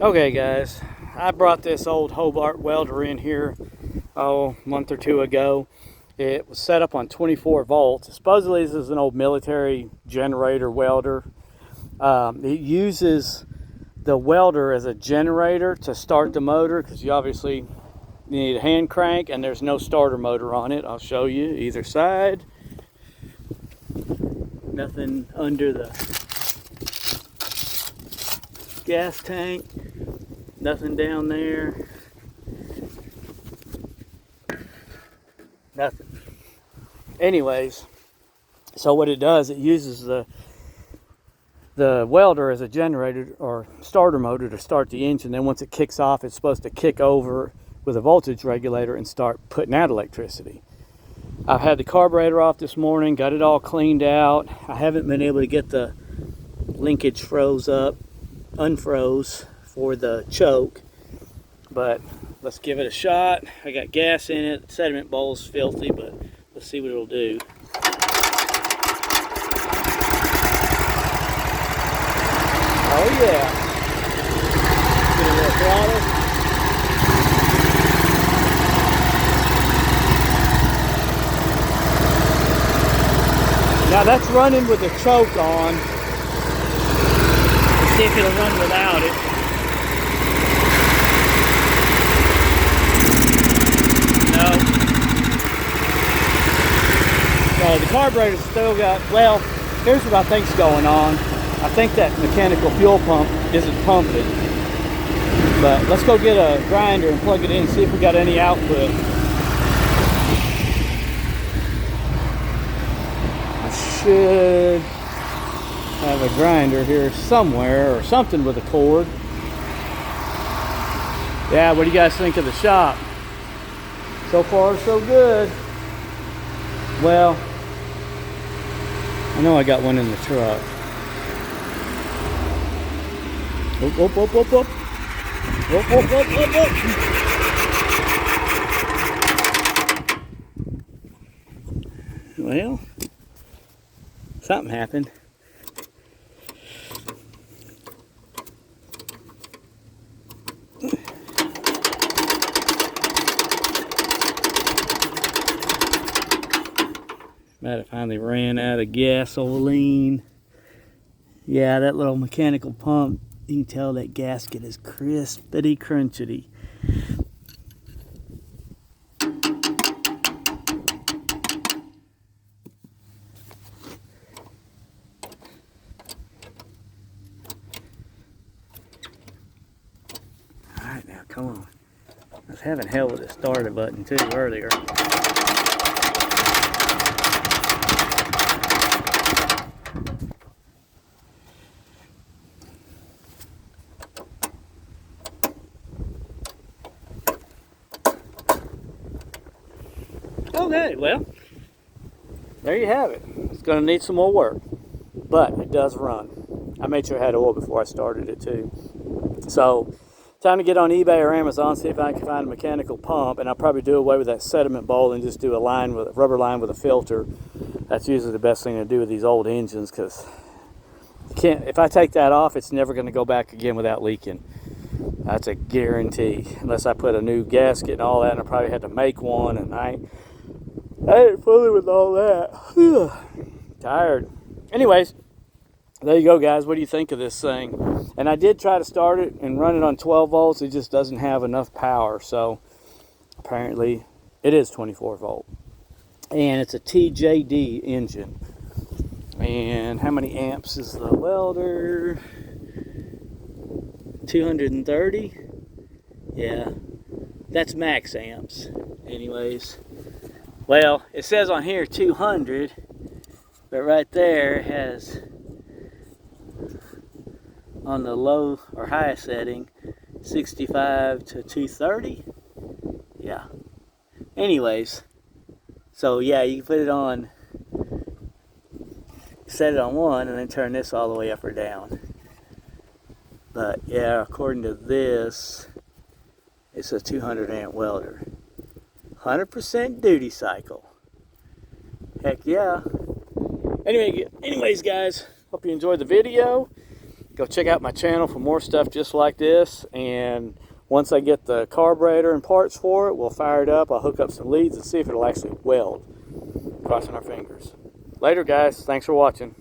Okay guys, I brought this old Hobart welder in here a month or two ago. It was set up on 24 volts. Supposedly this is an old military generator welder. It uses the welder as a generator to start the motor, because you obviously need a hand crank and there's no starter motor on it. I'll show you either side. Nothing under the gas tank. Nothing down there. Nothing. Anyways, so what it does, it uses the welder as a generator or starter motor to start the engine. Then once it kicks off, it's supposed to kick over with a voltage regulator and start putting out electricity. I've had the carburetor off this morning, got it all cleaned out. I haven't been able to get the linkage unfroze for the choke, but let's give it a shot. I got gas in it. The sediment bowl's filthy, but let's see what it'll do. Oh yeah. Get a little throttle. Now that's running with the choke on. Let's see if it'll run without it. No. So the carburetor's still got, well, here's what I think's going on. I think that mechanical fuel pump isn't pumping. But let's go get a grinder and plug it in and see if we got any output. I should have a grinder here somewhere or something with a cord. Yeah, what do you guys think of the shop? So far, so good. Well, I know I got one in the truck. Whoop, whoop, whoop, whoop, whoop. Whoop, whoop, whoop, whoop, whoop. Well, something happened. Might have finally ran out of gasoline. Yeah, that little mechanical pump, you can tell that gasket is crispity crunchity. Alright, now come on. I was having hell with the starter button too earlier. Okay, well, there you have it. It's going to need some more work, but it does run. I made sure I had oil before I started it too. So, time to get on eBay or Amazon, see if I can find a mechanical pump, and I'll probably do away with that sediment bowl and just do a rubber line with a filter. That's usually the best thing to do with these old engines, because if I take that off, it's never going to go back again without leaking. That's a guarantee, unless I put a new gasket and all that, and I probably had to make one, and I ain't fooling with all that. Tired. Anyways, there you go, guys. What do you think of this thing? And I did try to start it and run it on 12 volts. It just doesn't have enough power. So apparently it is 24 volt. And it's a TJD engine. And how many amps is the welder? 230? Yeah. That's max amps. Anyways. Well, it says on here 200, but right there it has on the low or high setting 65 to 230. Yeah. Anyways, so yeah, you can put it on, set it on one, and then turn this all the way up or down. But yeah, according to this, it's a 200 amp welder. 100% duty cycle. Heck yeah. Anyways, guys, hope you enjoyed the video. Go check out my channel for more stuff just like this. And once I get the carburetor and parts for it, we'll fire it up. I'll hook up some leads and see if it'll actually weld. Crossing our fingers. Later, guys. Thanks for watching.